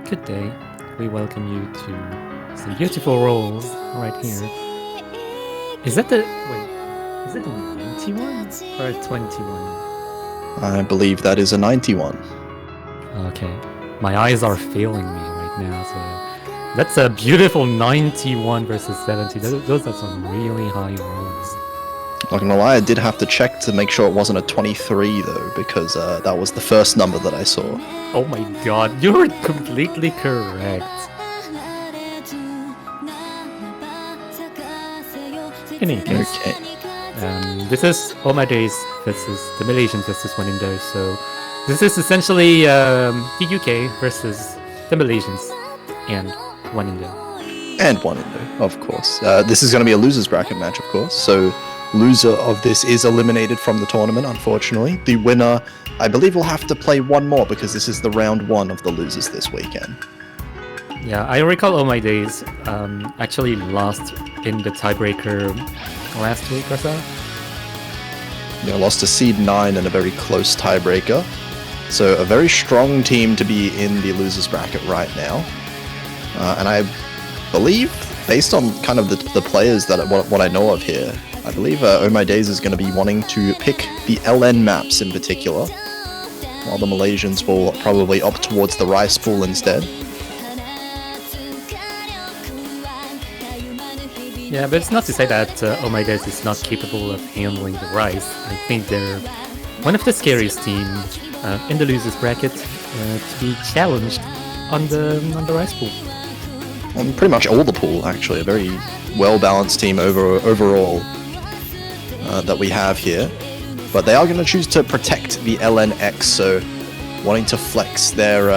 Good day. We welcome you to some beautiful rolls right here. Is that the... Wait, is it a 91 or a 21? I believe that is a 91. Okay. My eyes are failing me right now, so... That's a beautiful 91 versus 70. Those are some really high rolls. Not gonna lie, I did have to check to make sure it wasn't a 23 though, because that was the first number that I saw. Oh my god, you're completely correct. In any case, Okay. this is All My Days versus the Malaysians versus one Indo, so this is essentially the UK versus the Malaysians and one Indo. And one Indo, of course. This is going to be a loser's bracket match, of course, so loser of this is eliminated from the tournament, unfortunately. The winner, I believe, will have to play one more because this is the round one of the losers this weekend. Yeah, I recall All My Days actually lost in the tiebreaker last week or so. Yeah, lost to seed 9 in a very close tiebreaker. So a very strong team to be in the losers bracket right now. And I believe, based on kind of the players that what I know of here, I believe Oh My Days is going to be wanting to pick the LN maps in particular, while the Malaysians will probably opt towards the rice pool instead. Yeah, but it's not to say that Oh My Days is not capable of handling the rice. I think they're one of the scariest teams in the losers bracket to be challenged on the rice pool. On pretty much all the pool, actually. A very well-balanced team overall that we have here. But they are going to choose to protect the LNX, so wanting to flex their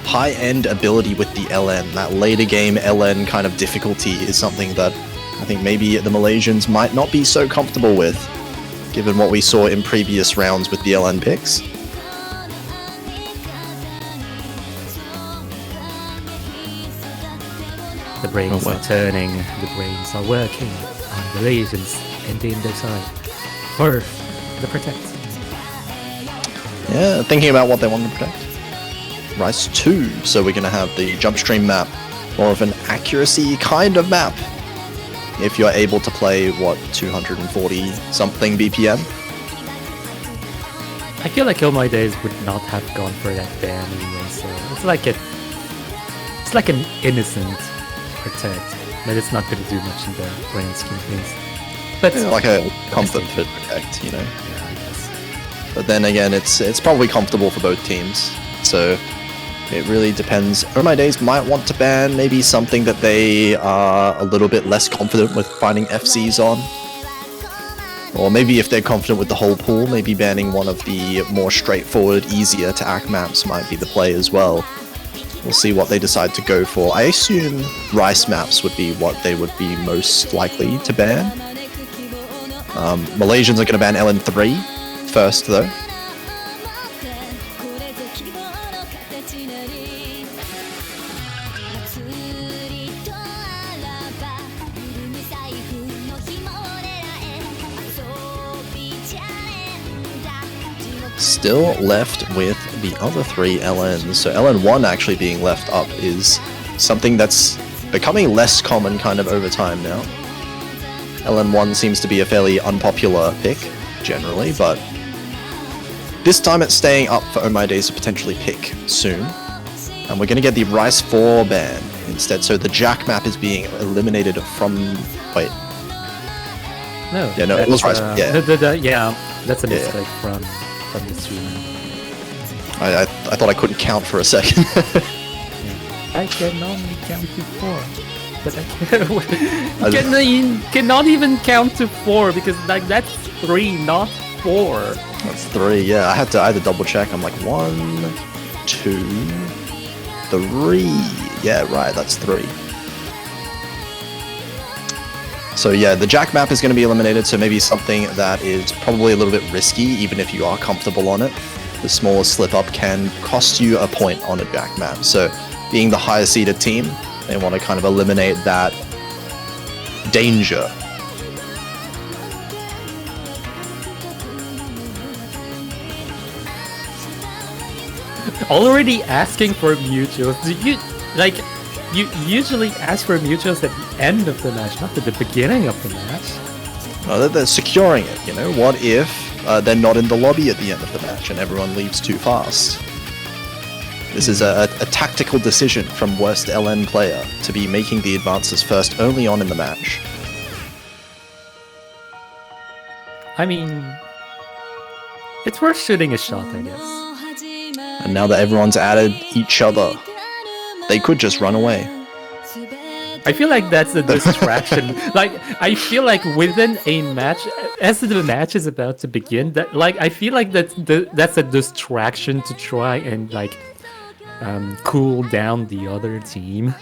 high-end ability with the LN. That later game LN kind of difficulty is something that I think maybe the Malaysians might not be so comfortable with, given what we saw in previous rounds with the LN picks. The brains are turning, the brains are working on the Malaysians and the Indo side for the protect. Yeah, thinking about what they want to protect. Rice 2, so we're going to have the jump stream map, more of an accuracy kind of map. If you're able to play, what, 240 something BPM? I feel like All My Days would not have gone for that ban anyway, so it's like an innocent protect, but it's not going to do much in the grand scheme of things. But It's like a comfort fit protect, you know. Yeah, I guess. But then again, it's probably comfortable for both teams, so it really depends. Oh My Days might want to ban maybe something that they are a little bit less confident with finding FCs on. Or maybe if they're confident with the whole pool, maybe banning one of the more straightforward, easier to act maps might be the play as well. We'll see what they decide to go for. I assume rice maps would be what they would be most likely to ban. Malaysians are going to ban LN3 first though. Still left with the other 3 LNs. So LN1 actually being left up is something that's becoming less common kind of over time now. LN1 seems to be a fairly unpopular pick, generally, but this time it's staying up for Oh My Days to potentially pick soon. And we're going to get the Rice 4 ban instead, so the Jack map is being eliminated from... Wait. No. Yeah, no, it was Rice. Yeah. Yeah, that's a mistake from the streamer. I thought I couldn't count for a second. I can only count to 4. But I cannot even count to 4 because like that's 3, not 4. That's 3, yeah. I had to double check. I'm like 1, 2, 3. Yeah, right, that's 3. So yeah, the Jack map is going to be eliminated, so maybe something that is probably a little bit risky, even if you are comfortable on it. The smallest slip up can cost you a point on a Jack map. So being the higher seeded team, they want to kind of eliminate that danger. Already asking for mutuals. Do you like? You usually ask for mutuals at the end of the match, not at the beginning of the match. No, they're securing it, you know? What if they're not in the lobby at the end of the match and everyone leaves too fast? This is a tactical decision from worst LN player to be making the advances first early on in the match. I mean, it's worth shooting a shot, I guess. And now that everyone's added each other, they could just run away. I feel like that's a distraction. Like, I feel like within a match, as the match is about to begin, that I feel like that's a distraction to try and cool down the other team.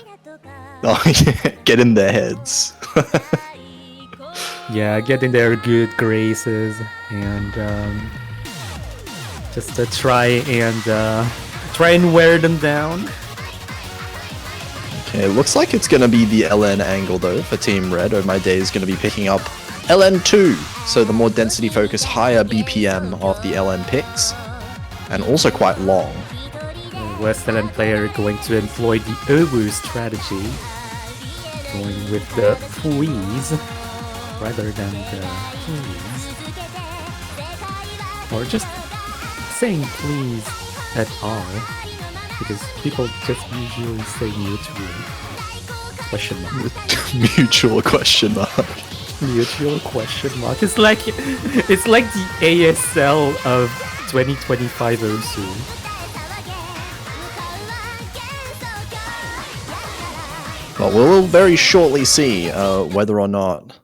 Oh, yeah, get in their heads. Yeah, get in their good graces and just to try and wear them down. Okay, it looks like it's going to be the LN angle though for Team Red. Oh My Day is going to be picking up LN2, so the more density focus, higher BPM of the LN picks, and also quite long. West LN player going to employ the TOUHOU strategy, going with the freeze rather than the please, or just saying please at all. Because people just usually say mutual question mark. Mutual question mark. Mutual question mark. It's like the ASL of 2025 Osu. Well, we'll very shortly see whether or not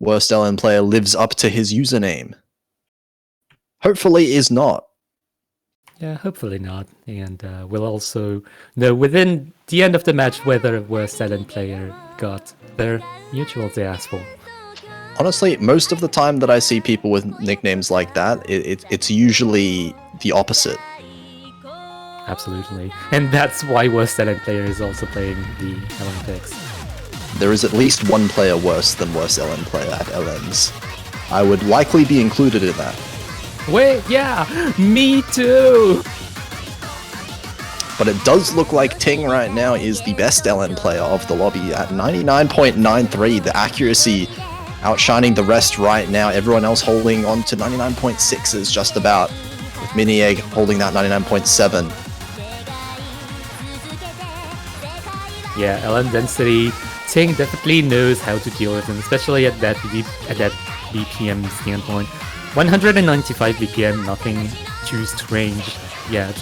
worst LN player lives up to his username. Hopefully is not. Yeah, hopefully not. And we'll also know within the end of the match whether worst LN player got their mutuals they asked for. Honestly, most of the time that I see people with nicknames like that, it's usually the opposite. Absolutely. And that's why worst LN player is also playing the Olympics. There is at least one player worse than worst LN player at LNs. I would likely be included in that. Wait, yeah, me too! But it does look like Ting right now is the best LN player of the lobby at 99.93. The accuracy outshining the rest right now. Everyone else holding on to 99.6s just about, with Mini Egg holding that 99.7. Yeah, LN density, Ting definitely knows how to deal with him, especially at that BPM standpoint. 195 BPM, nothing too strange yet.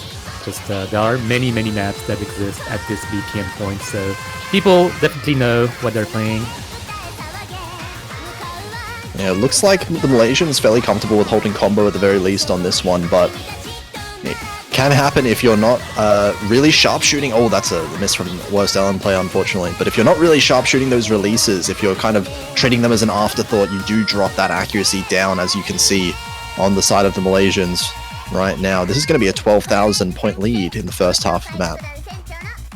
Just there are many maps that exist at this BPM point, so people definitely know what they're playing. Yeah, it looks like the Malaysian is fairly comfortable with holding combo at the very least on this one, but it can happen if you're not really sharpshooting. Oh, that's a miss from worst LN player, unfortunately. But if you're not really sharpshooting those releases, if you're kind of treating them as an afterthought, you do drop that accuracy down, as you can see on the side of the Malaysians right now. This is going to be a 12,000 point lead in the first half of the map.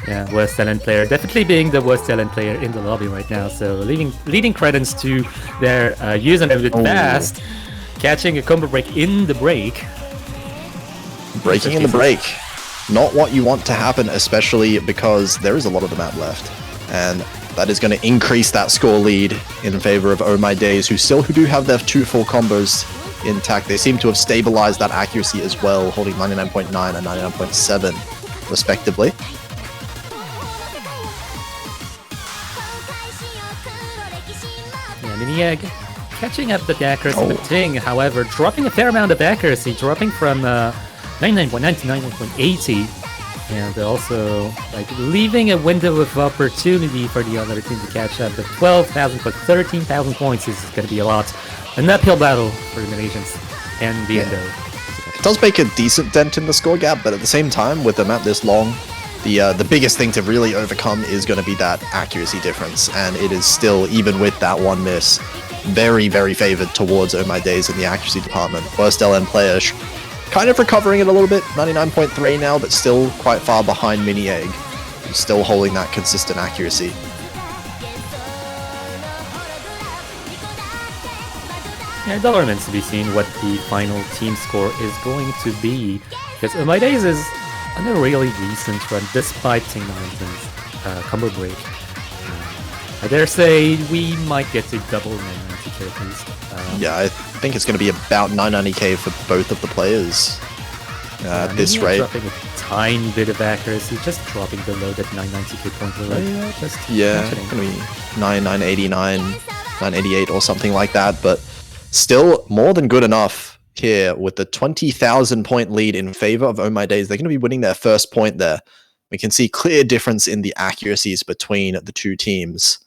Yeah, worst LN player, definitely being the worst LN player in the lobby right now, so leading credence to their username with fast, catching a combo break in the break. Breaking in the break. Not what you want to happen, especially because there is a lot of the map left. And that is going to increase that score lead in favor of Oh My Days, who do have their 2 full combos intact. They seem to have stabilized that accuracy as well, holding 99.9 and 99.7 respectively. Yeah, Mini Egg catching up the accuracy with Ting, however, dropping a fair amount of accuracy, dropping from 99.9 to 99.80, and also leaving a window of opportunity for the other team to catch up. But 12,000 but 13,000 points is going to be a lot. An uphill battle for the Malaysians and the Indo. It does make a decent dent in the score gap, but at the same time, with the map this long, the biggest thing to really overcome is going to be that accuracy difference, and it is still, even with that one miss, very favored towards Oh My Days in the accuracy department. Worst LN player kind of recovering it a little bit, 99.3 now, but still quite far behind Mini Egg, who's still holding that consistent accuracy. Yeah, it all remains to be seen what the final team score is going to be, because Oh My Days is on a really decent run, despite Team Mountain's combo break. I dare say we might get to double 990k at least. Yeah, I think it's going to be about 990k for both of the players at this rate. Dropping a tiny bit of accuracy, just dropping below that 990k point rate. Yeah, it's going to be 989, 988 or something like that, but still more than good enough here with the 20,000 point lead in favor of Oh My Days. They're going to be winning their first point there. We can see clear difference in the accuracies between the two teams.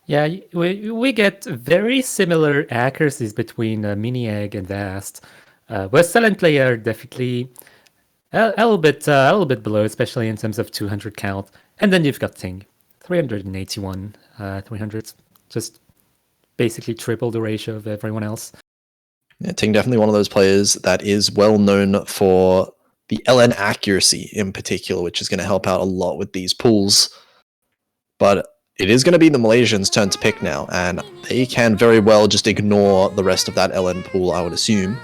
Yeah, we get very similar accuracies between Mini Egg and Vast. West Silent player definitely a little bit below, especially in terms of 200 count. And then you've got Ting, 381, 300, just basically triple the ratio of everyone else. Yeah, Ting definitely one of those players that is well known for the LN accuracy in particular, which is going to help out a lot with these pools. But it is going to be the Malaysians' turn to pick now, and they can very well just ignore the rest of that LN pool, I would assume.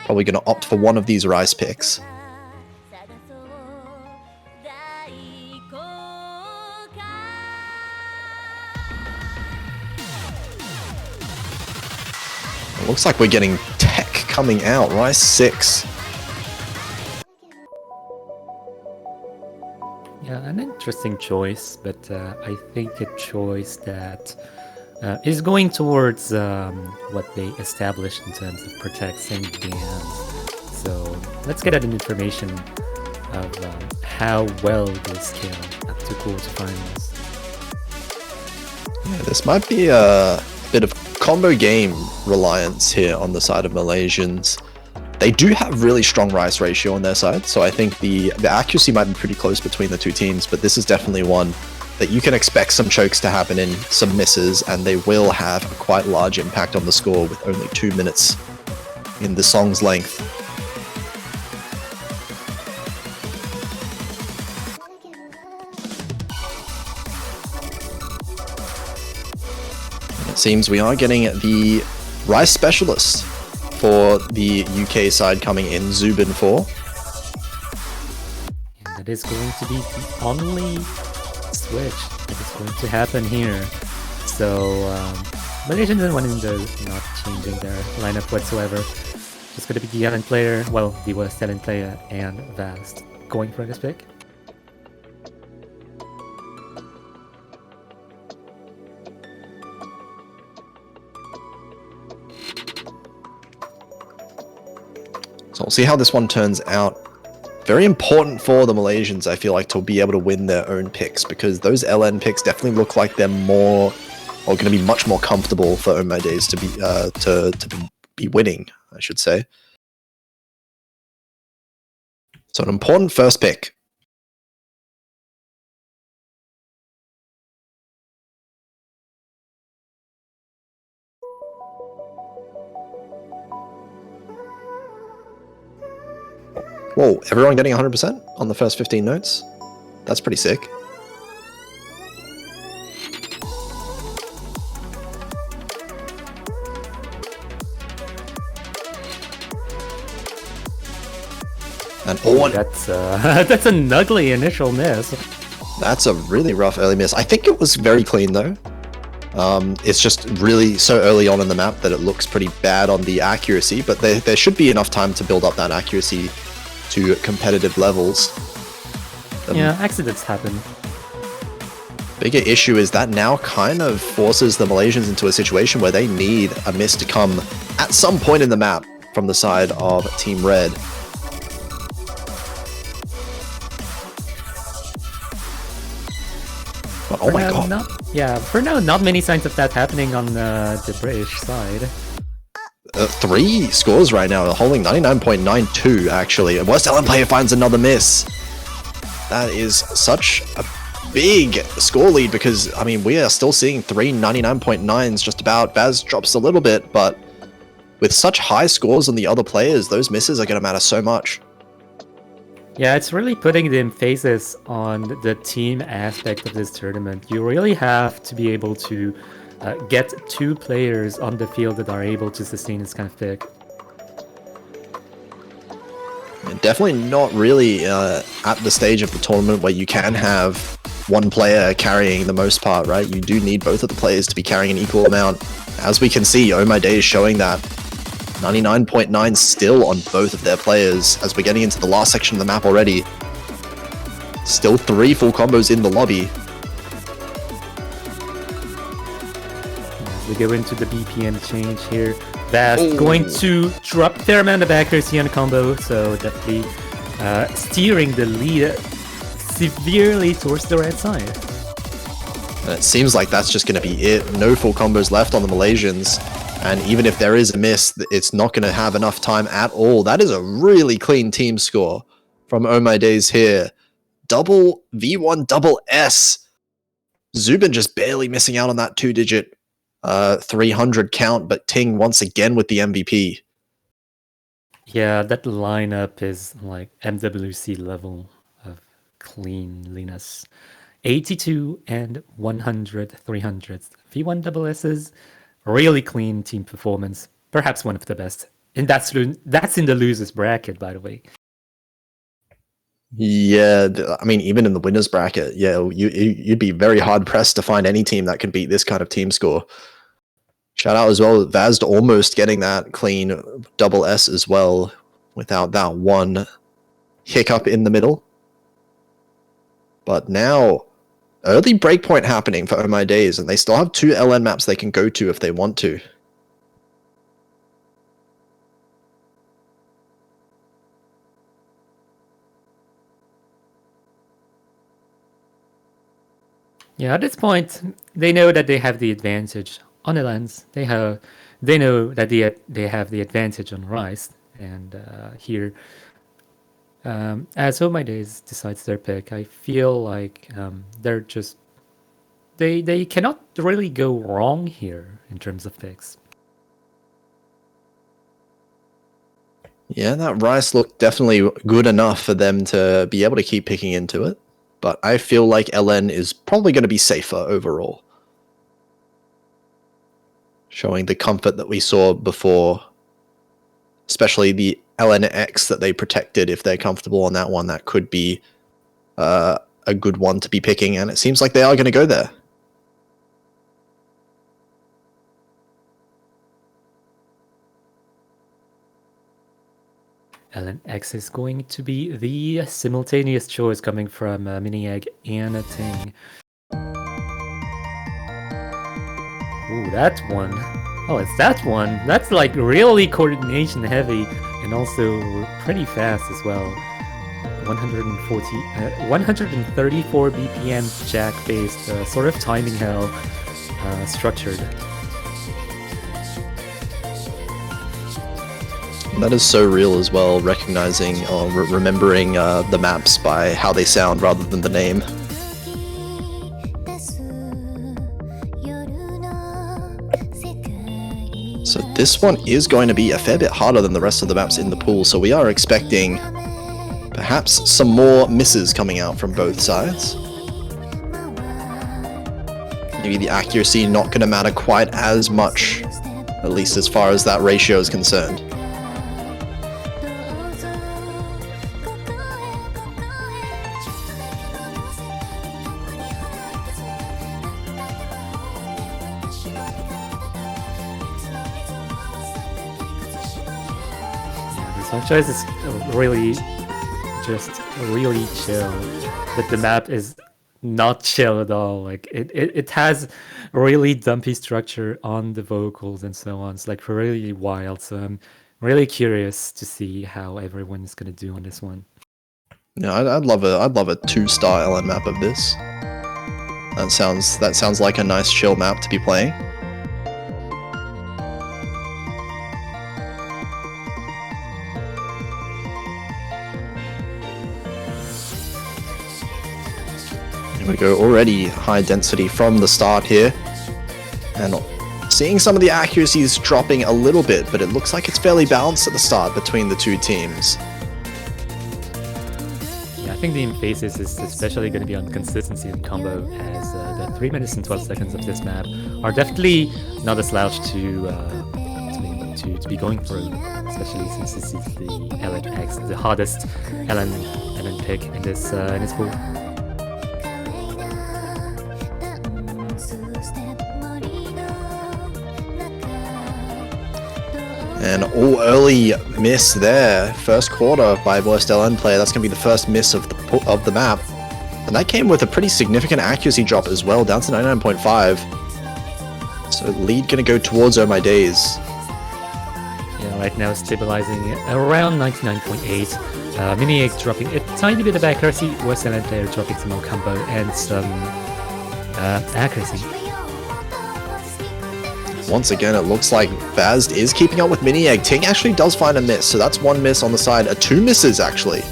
Probably going to opt for one of these rice picks. It looks like we're getting tech coming out, rice 6. Yeah, an interesting choice, but I think a choice that is going towards what they established in terms of protecting bands. So let's get at an information of how well they scale up to quarterfinals. Yeah, this might be a bit of combo game reliance here on the side of Malaysians. They do have really strong rice ratio on their side, so I think the accuracy might be pretty close between the two teams, but this is definitely one that you can expect some chokes to happen in, some misses, and they will have a quite large impact on the score with only 2 minutes in the song's length. It seems we are getting the rice specialist for the UK side coming in, Zubin 4. And that is going to be the only switch that is going to happen here. So Malaysians and Indo not changing their lineup whatsoever. It's going to be the LN player, well, the West LN player and Vast going for this pick. So we'll see how this one turns out. Very important for the Malaysians, I feel like, to be able to win their own picks, because those LN picks definitely look like they're more, or going to be much more comfortable for Oh My Days to be winning, I should say. So an important first pick. Whoa, everyone getting 100% on the first 15 notes? That's pretty sick. And that's an ugly initial miss. That's a really rough early miss. I think it was very clean though. It's just really so early on in the map that it looks pretty bad on the accuracy, but there should be enough time to build up that accuracy to competitive levels. Yeah, accidents happen. Bigger issue is that now kind of forces the Malaysians into a situation where they need a miss to come at some point in the map from the side of Team Red. But, oh my god. For now, not many signs of that happening on the British side. 3 scores right now, holding 99.92 actually. And West LN player finds another miss. That is such a big score lead because, I mean, we are still seeing 3 99.9s just about. Baz drops a little bit, but with such high scores on the other players, those misses are going to matter so much. Yeah, it's really putting the emphasis on the team aspect of this tournament. You really have to be able to get 2 players on the field that are able to sustain this kind of pick. Definitely not really at the stage of the tournament where you can have one player carrying the most part, right? You do need both of the players to be carrying an equal amount. As we can see, Oh My Day is showing that 99.9 still on both of their players as we're getting into the last section of the map already. Still 3 full combos in the lobby. As we go into the BPM change here, Vast going to drop their amount of accuracy on a combo, so definitely steering the lead severely towards the red side. And it seems like that's just going to be it. No full combos left on the Malaysians. And even if there is a miss, it's not going to have enough time at all. That is a really clean team score from Oh My Days here. Double V1 double S. Zubin just barely missing out on that 2-digit 300 count, but Ting once again with the MVP. Yeah, that lineup is like MWC level of cleanliness. 82 and 100 300s. V1 double S's, really clean team performance. Perhaps one of the best. And that's in the losers bracket, by the way. Yeah, I mean, even in the winners bracket, yeah, you'd be very hard pressed to find any team that can beat this kind of team score. Shout out as well, Vazd almost getting that clean double S as well without that one hiccup in the middle. But now, early breakpoint happening for Oh My Days, and they still have 2 LN maps they can go to if they want to. Yeah, at this point, they know that they have the advantage on the lens. They know that they have the advantage on Rice, and here, as Oh My Days decides their pick, I feel like they're just they cannot really go wrong here in terms of picks. Yeah, that Rice looked definitely good enough for them to be able to keep picking into it. But I feel like LN is probably going to be safer overall. Showing the comfort that we saw before. Especially the LNX that they protected. If they're comfortable on that one, that could be a good one to be picking. And it seems like they are going to go there. LNX is going to be the simultaneous choice coming from Miniegg and Ting. Ooh, that one. Oh, it's that one. That's like really coordination heavy and also pretty fast as well. 134 BPM jack-based, sort of timing hell structured. That is so real as well, recognizing or remembering the maps by how they sound rather than the name. So this one is going to be a fair bit harder than the rest of the maps in the pool, so we are expecting perhaps some more misses coming out from both sides. Maybe the accuracy not going to matter quite as much, at least as far as that ratio is concerned. Franchise is really chill, but the map is not chill at all. Like it has really dumpy structure on the vocals and so on. It's like really wild. So I'm really curious to see how everyone is gonna do on this one. Yeah, I'd love a 2-star LN map of this. That sounds like a nice chill map to be playing. We go already high density from the start here, and seeing some of the accuracies dropping a little bit, but it looks like it's fairly balanced at the start between the two teams. Yeah, I think the emphasis is especially going to be on consistency and combo, as the 3 minutes and 12 seconds of this map are definitely not a slouch to to be going through, especially since this is the LNX, the hardest LN pick in this pool. And all early miss there, first quarter by worst LN player. That's going to be the first miss of the map. And that came with a pretty significant accuracy drop as well, down to 99.5. So lead going to go towards Oh My Days. Yeah, right now stabilizing around 99.8. Mini-Egg dropping a tiny bit of accuracy, worst LN player dropping some more combo and some accuracy. Once again, it looks like Vazd is keeping up with Mini-Egg. Ting actually does find a miss, so that's one miss on the side, two misses actually,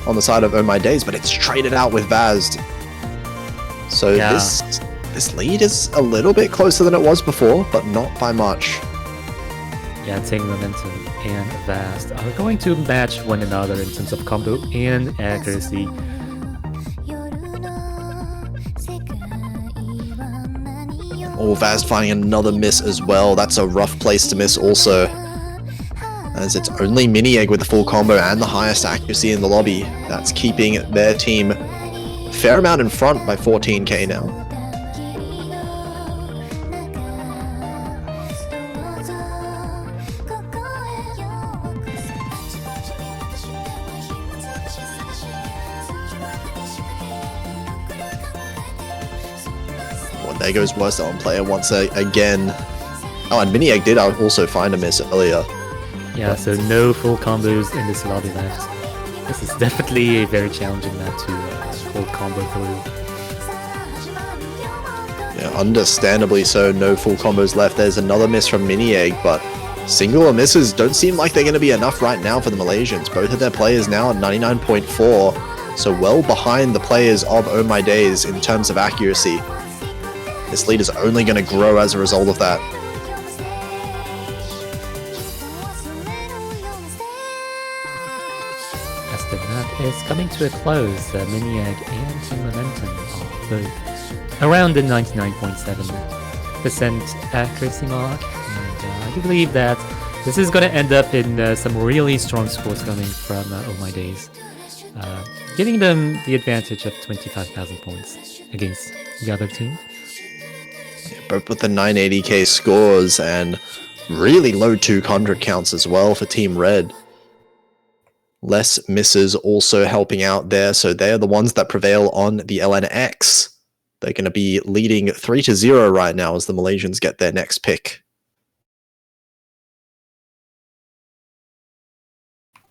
on the side of Oh My Days, but it's traded out with Vazd. So yeah. This lead is a little bit closer than it was before, but not by much. Yeah, Ting, Momentum, and Vazd are going to match one another in terms of combo and accuracy. Oh, Vazd finding another miss as well. That's a rough place to miss also, as it's only Mini-Egg with the full combo and the highest accuracy in the lobby. That's keeping their team a fair amount in front by 14k now. There goes worst LN player once again. Oh, and Mini-Egg did also find a miss earlier. Yeah, so no full combos in this lobby left. This is definitely a very challenging map to full combo through. Yeah, understandably so, no full combos left. There's another miss from Mini-Egg, but singular misses don't seem like they're going to be enough right now for the Malaysians. Both of their players now at 99.4, so well behind the players of Oh My Days in terms of accuracy. This lead is only going to grow as a result of that. As the map is coming to a close, Mini-Egg and Team Momentum are both around the 99.7% accuracy mark, and I do believe that this is going to end up in some really strong scores coming from Oh My Days, giving them the advantage of 25,000 points against the other team. Both with the 980k scores and really low 200 counts as well for Team Red. Less misses also helping out there, so they're the ones that prevail on the LNX. They're going to be leading 3-0 right now as the Malaysians get their next pick.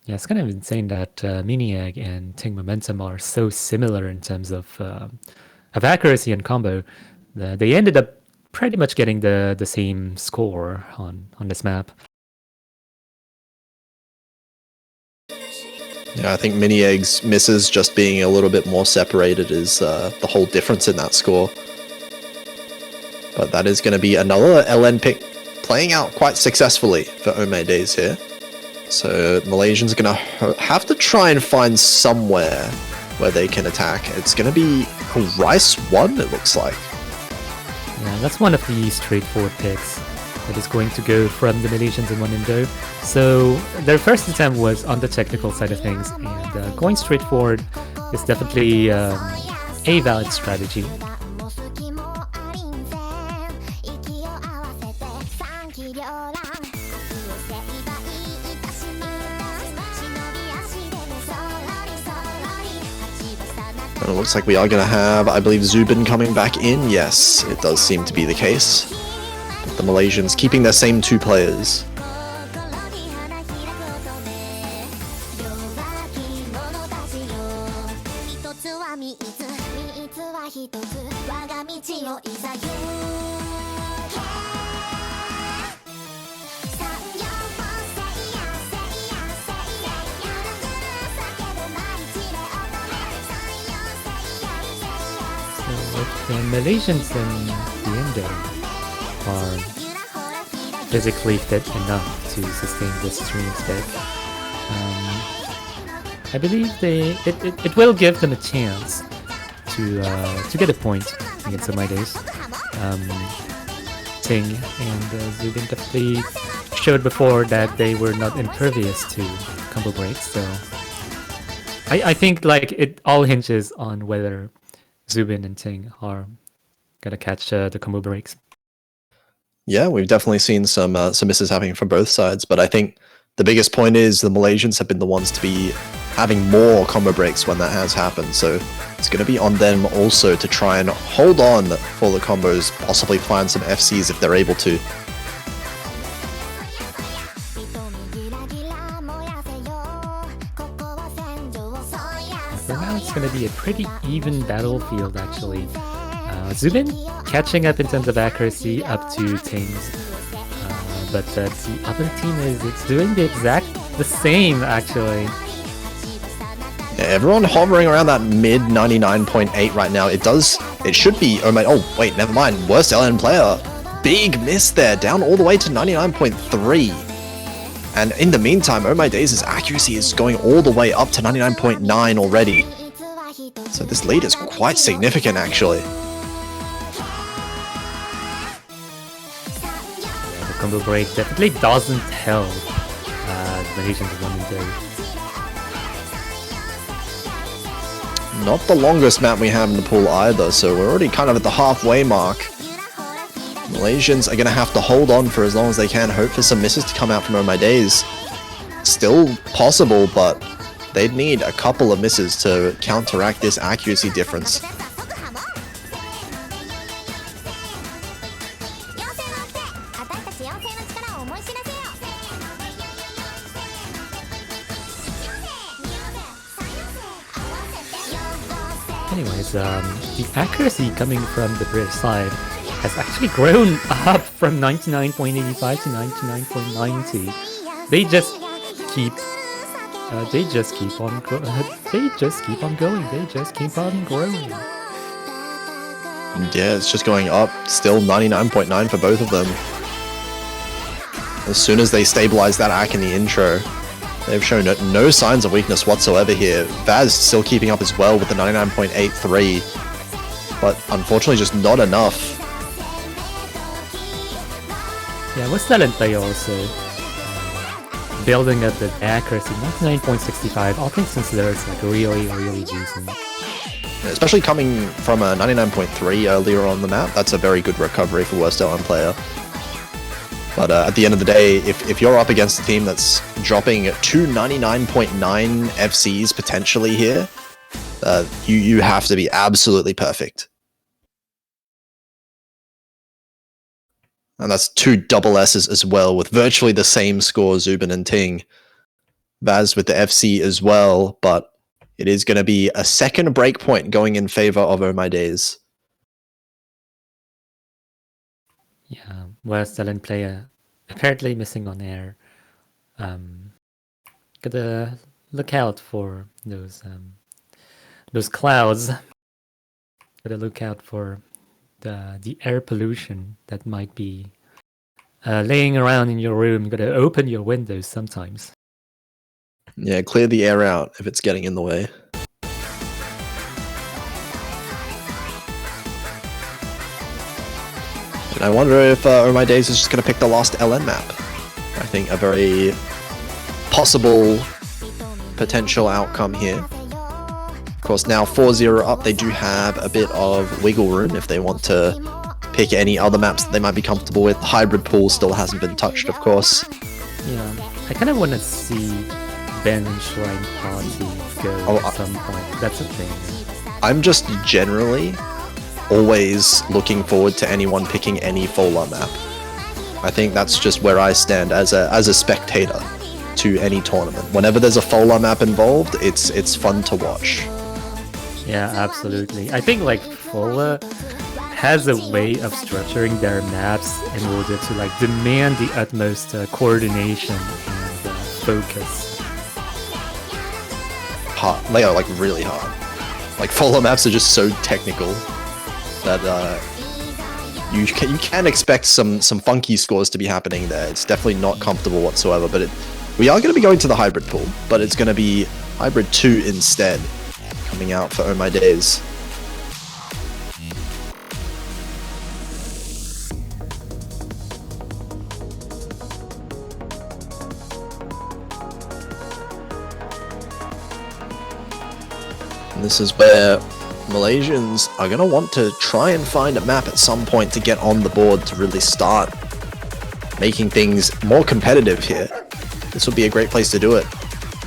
Yeah, it's kind of insane that Mini-Egg and Ting Momentum are so similar in terms of accuracy and combo. They ended up pretty much getting the same score on this map. Yeah, I think Mini-Egg's misses just being a little bit more separated is the whole difference in that score. But that is going to be another LN pick playing out quite successfully for Oh My Days here. So Malaysians are going to have to try and find somewhere where they can attack. It's going to be Rice 1, it looks like. Yeah, that's one of the straightforward picks that is going to go from the Malaysians in one indo. So their first attempt was on the technical side of things, and going straightforward is definitely a valid strategy. And it looks like we are going to have, I believe, Zubin coming back in. Yes, it does seem to be the case. But the Malaysians keeping their same two players. The Malaysians in the indo are physically fit enough to sustain this stream spec. I believe it will give them a chance to get a point against Oh My Days. Ting and Zubin definitely showed before that they were not impervious to combo breaks, so I think like it all hinges on whether Zubin and Ting are gonna catch the combo breaks. Yeah, we've definitely seen some misses happening from both sides, but I think the biggest point is the Malaysians have been the ones to be having more combo breaks when that has happened, so it's going to be on them also to try and hold on for the combos, possibly find some FCs if they're able to. For now, it's going to be a pretty even battlefield, actually. Zubin catching up in terms of accuracy up to Ting's, but the other team is doing the same, actually. Yeah, everyone hovering around that mid 99.8 right now. It should be, oh wait, never mind, worst LN player. Big miss there, down all the way to 99.3. And in the meantime, Oh My Days' accuracy is going all the way up to 99.9 already. So this lead is quite significant, actually. Yeah, the combo break definitely doesn't help the Malaysians 1 and 2. Not the longest map we have in the pool either, so we're already kind of at the halfway mark. Malaysians are going to have to hold on for as long as they can, hope for some misses to come out from Oh My Days. Still possible, but they'd need a couple of misses to counteract this accuracy difference. Anyways, the accuracy coming from the British side has actually grown up from 99.85 to 99.90. They just keep on growing. Yeah, it's just going up. Still 99.9 for both of them. As soon as they stabilize that ACK in the intro, they've shown no signs of weakness whatsoever here. Vaz still keeping up as well with the 99.83, but unfortunately just not enough. Yeah, what's that in play also? Building up the accuracy, 99.65. All things considered, it's like really decent. Especially coming from a 99.3 earlier on the map, that's a very good recovery for worst LM player. But at the end of the day, if you're up against a team that's dropping to 99.9 FCs potentially here, you have to be absolutely perfect. And that's 2 double S's as well, with virtually the same score, Zubin and Ting. Vaz with the FC as well, but it is going to be a second breakpoint going in favor of Oh My Days. Yeah, worst LN player apparently missing on air. Gotta look out for those clouds. Gotta look out for the air pollution that might be laying around in your room. You gotta open your windows sometimes. Yeah, clear the air out if it's getting in the way. And I wonder if Oh My Days is just going to pick the last LN map. I think a very possible potential outcome here. Of course, now 4-0 up, they do have a bit of wiggle room if they want to pick any other maps that they might be comfortable with. The hybrid pool still hasn't been touched, of course. Yeah, I kind of want to see Ben and Shrine Party go at some point. That's a thing. I'm just generally always looking forward to anyone picking any Fola map. I think that's just where I stand as a spectator to any tournament. Whenever there's a Fola map involved, it's fun to watch. Yeah, absolutely. I think like Fola has a way of structuring their maps in order to like demand the utmost coordination and focus. Hard, like really hard. Like Fola maps are just so technical that you can expect some funky scores to be happening there. It's definitely not comfortable whatsoever, but we are going to be going to the hybrid pool, but it's going to be hybrid 2 instead, coming out for Oh My Days. This is where Malaysians are going to want to try and find a map at some point to get on the board to really start making things more competitive here. This would be a great place to do it.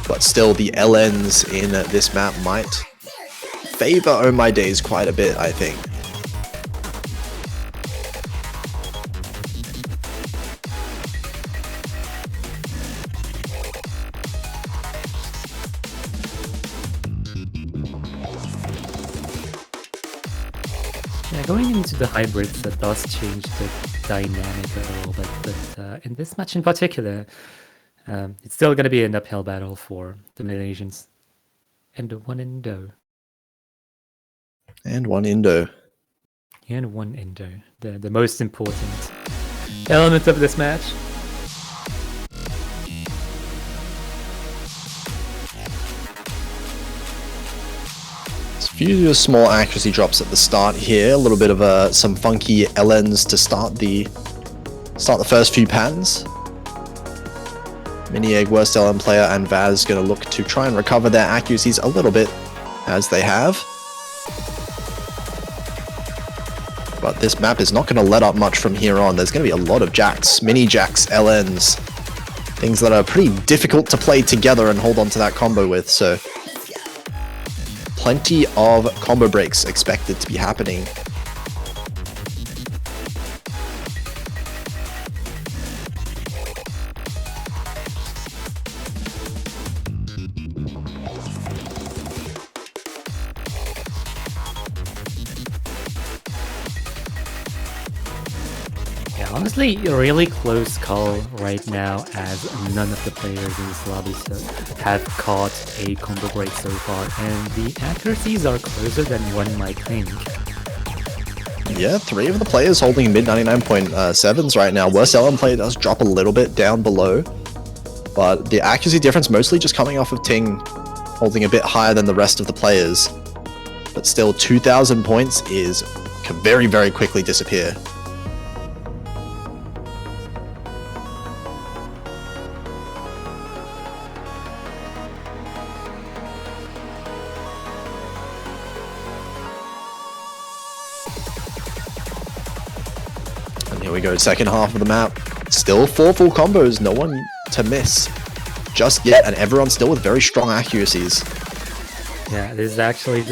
But still, the LNs in this map might favor Oh My Days quite a bit, I think. Yeah, going into the hybrids, that does change the dynamic a little bit, but in this match in particular, it's still going to be an uphill battle for the Malaysians. And one Indo. And one Indo. And one Indo. The most important element of this match. Few small accuracy drops at the start here. A little bit of some funky LNs to start the first few patterns. Mini Egg, worst LN player, and Vaz going to look to try and recover their accuracies a little bit, as they have. But this map is not going to let up much from here on. There's going to be a lot of jacks, mini jacks, LNs, things that are pretty difficult to play together and hold on to that combo with. So plenty of combo breaks expected to be happening. Yeah, honestly, a really close call right now, as none of the players in this lobby have caught a combo break so far, and the accuracies are closer than one might think. Yeah, 3 of the players holding mid 99.7s right now. Worst LM player does drop a little bit down below, but the accuracy difference mostly just coming off of Ting holding a bit higher than the rest of the players. But still, 2,000 points can very, very quickly disappear. And here we go, second half of the map. Still 4 full combos, no one to miss just yet, and everyone's still with very strong accuracies. Yeah, it is actually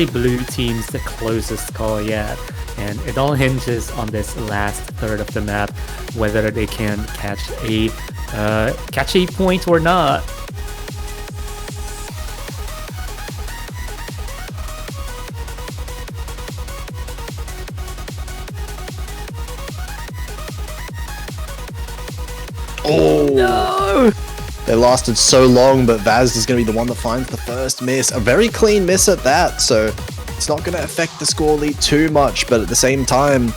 blue team's the closest call yet, and it all hinges on this last third of the map, whether they can catch a point or not. Oh No! They lasted so long, but Vaz is going to be the one that finds the first miss. A very clean miss at that, so it's not going to affect the score lead too much, but at the same time,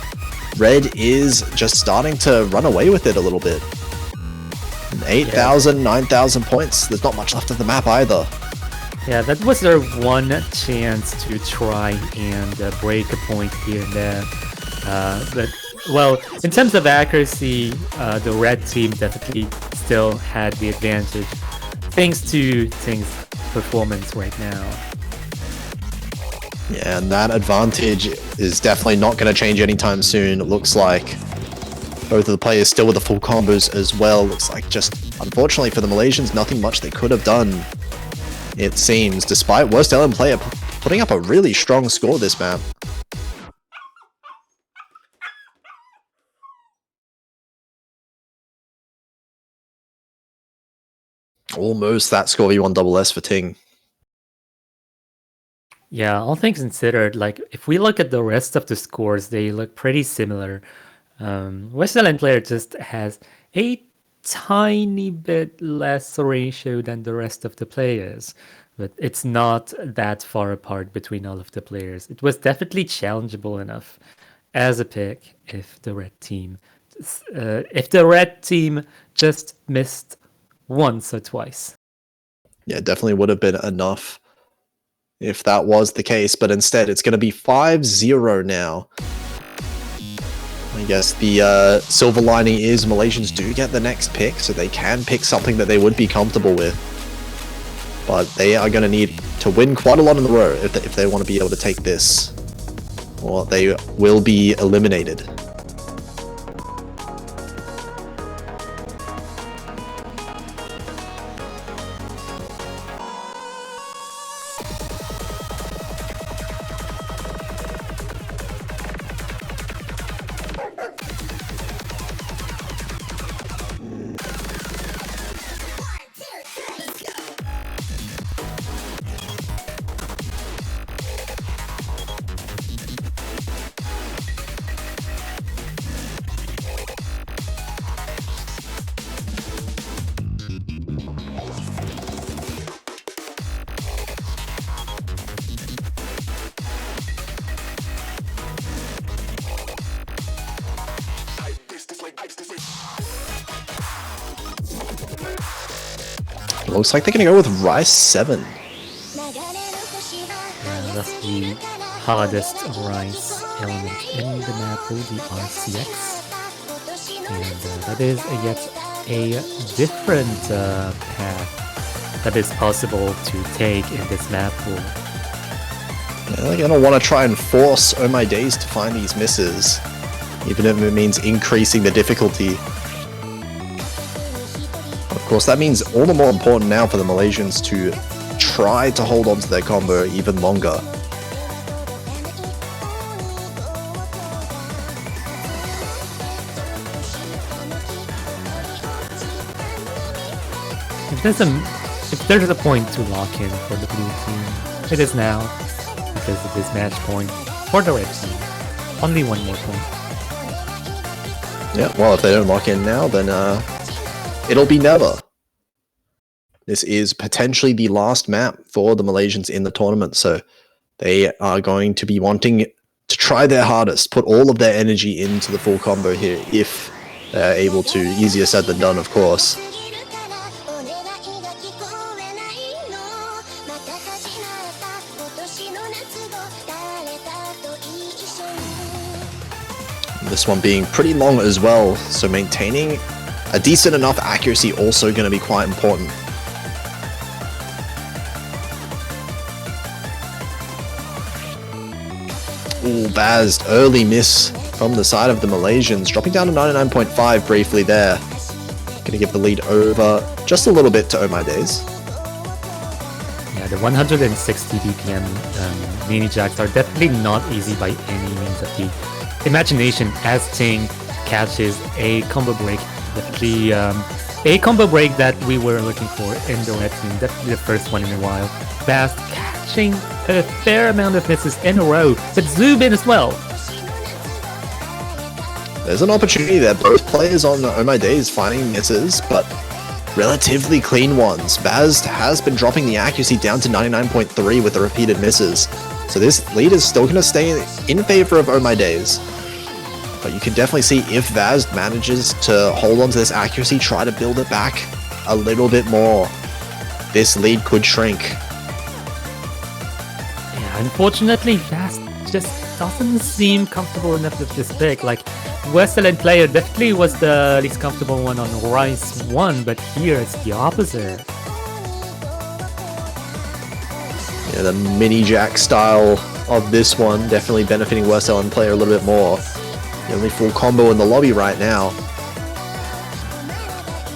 Red is just starting to run away with it a little bit. 8,000, 9,000 points. There's not much left of the map either. Yeah, that was their one chance to try and break a point here and there. But, well, in terms of accuracy, the red team definitely still had the advantage, thanks to Ting's performance right now. Yeah, and that advantage is definitely not going to change anytime soon. It looks like both of the players still with the full combos as well. Looks like just, unfortunately for the Malaysians, nothing much they could have done, it seems, despite worst LM player putting up a really strong score this map. Almost that score v1SS for Ting. Yeah, all things considered, like, if we look at the rest of the scores, they look pretty similar. West Island player just has a tiny bit less ratio than the rest of the players, but it's not that far apart between all of the players. It was definitely challengeable enough as a pick if the red team just missed once or twice. Yeah, definitely would have been enough if that was the case, but instead it's going to be 5-0 now. I guess the silver lining is Malaysians do get the next pick, so they can pick something that they would be comfortable with. but they are going to need to win quite a lot in a row if they want to be able to take this, or they will be eliminated. Looks like they're gonna go with Rice 7. Yeah, that's the hardest Rice element in the map will be RCX. And that is yet a different path that is possible to take in this map pool. Yeah, they're gonna want to try and force Oh My Days to find these misses, even if it means increasing the difficulty. Of course, that means all the more important now for the Malaysians to try to hold on to their combo even longer. If there's a point to lock in for the blue team, it is now, because of this match point for the red team. Only one more point. Yeah, well, if they don't lock in now, then it'll be never. This is potentially the last map for the Malaysians in the tournament, so they are going to be wanting to try their hardest, put all of their energy into the full combo here, if they're able to. Easier said than done, of course. This one being pretty long as well, so maintaining a decent enough accuracy also going to be quite important. Ooh, Bazd, early miss from the side of the Malaysians, dropping down to 99.5 briefly there. Gonna give the lead over just a little bit to Oh My Days. Yeah, the 160 BPM mini jacks are definitely not easy by any means of the imagination, as Ting catches a combo break. Definitely a combo break that we were looking for in the red team. Definitely the first one in a while. Bazd catching a fair amount of misses in a row, but Zubin as well. There's an opportunity there. Both players on Oh My Days finding misses, but relatively clean ones. Bazd has been dropping the accuracy down to 99.3 with the repeated misses. So this lead is still going to stay in favor of Oh My Days. But you can definitely see if Bazd manages to hold on to this accuracy, try to build it back a little bit more, this lead could shrink. Yeah, unfortunately, Bazd just doesn't seem comfortable enough with this pick. Like, Westland player definitely was the least comfortable one on Rice 1, but here it's the opposite. Yeah, the mini jack style of this one definitely benefiting Westland player a little bit more. The only full combo in the lobby right now.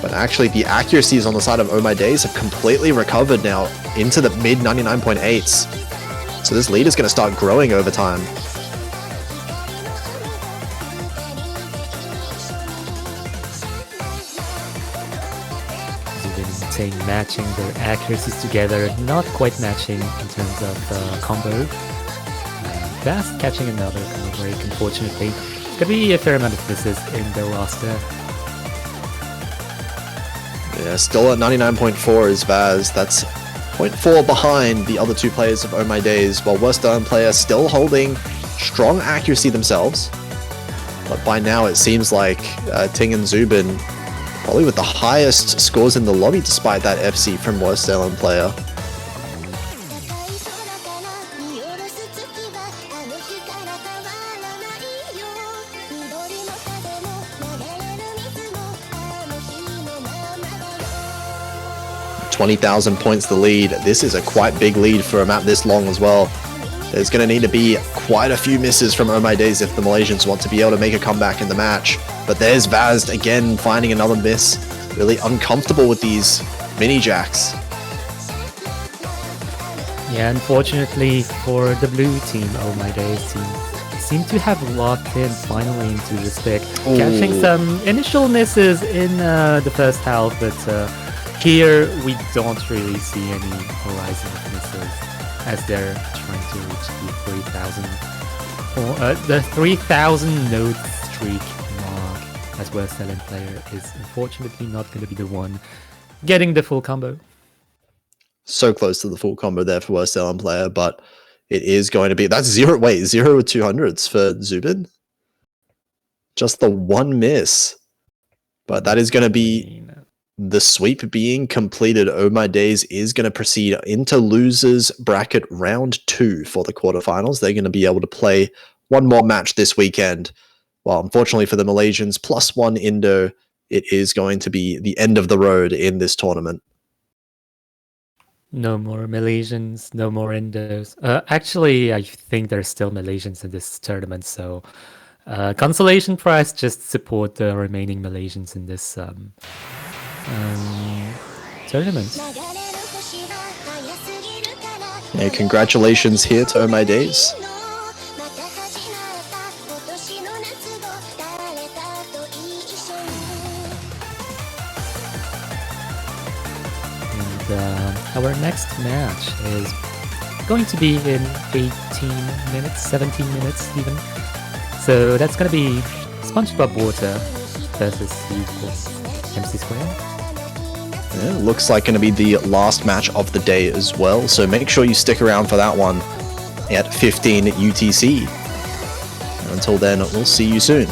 But actually the accuracies on the side of Oh My Days have completely recovered now into the mid 99.8s. So this lead is going to start growing over time. Ting matching their accuracies together, not quite matching in terms of combo. Bazd catching another combo break, unfortunately. It's gonna be a fair amount of misses in the roster. Yeah, still at 99.4 is Vaz. That's 0.4 behind the other two players of Oh My Days, while Western player still holding strong accuracy themselves. But by now it seems like Ting and Zubin probably with the highest scores in the lobby despite that FC from Western player. 20,000 points the lead. This is a quite big lead for a map this long as well. There's going to need to be quite a few misses from Oh My Days if the Malaysians want to be able to make a comeback in the match. But there's Vaz again finding another miss. Really uncomfortable with these mini jacks. Yeah, unfortunately for the blue team, Oh My Days team seem to have locked in finally into this pick. Catching some initial misses in the first half, but here we don't really see any horizon of misses as they're trying to reach the 3,000 node streak mark, as worst selling player is unfortunately not going to be the one getting the full combo. So close to the full combo there for worst selling player, but it is going to be, that's 0 with 200s for Zubin. Just the one miss. But that is going to be the sweep being completed. Oh My Days is going to proceed into losers bracket round 2 for the quarterfinals. They're going to be able to play one more match this weekend. Well, unfortunately for the Malaysians, +1 Indo, it is going to be the end of the road in this tournament. No more Malaysians, no more Indos. Actually, I think there's still Malaysians in this tournament, so consolation prize, just support the remaining Malaysians in this tournament. Yeah, congratulations here to Oh My Days. Our next match is going to be in 18 minutes, 17 minutes even. So that's going to be SpongeBob Water versus MC Square. Yeah, looks like going to be the last match of the day as well. So make sure you stick around for that one at 15 UTC. And until then, we'll see you soon.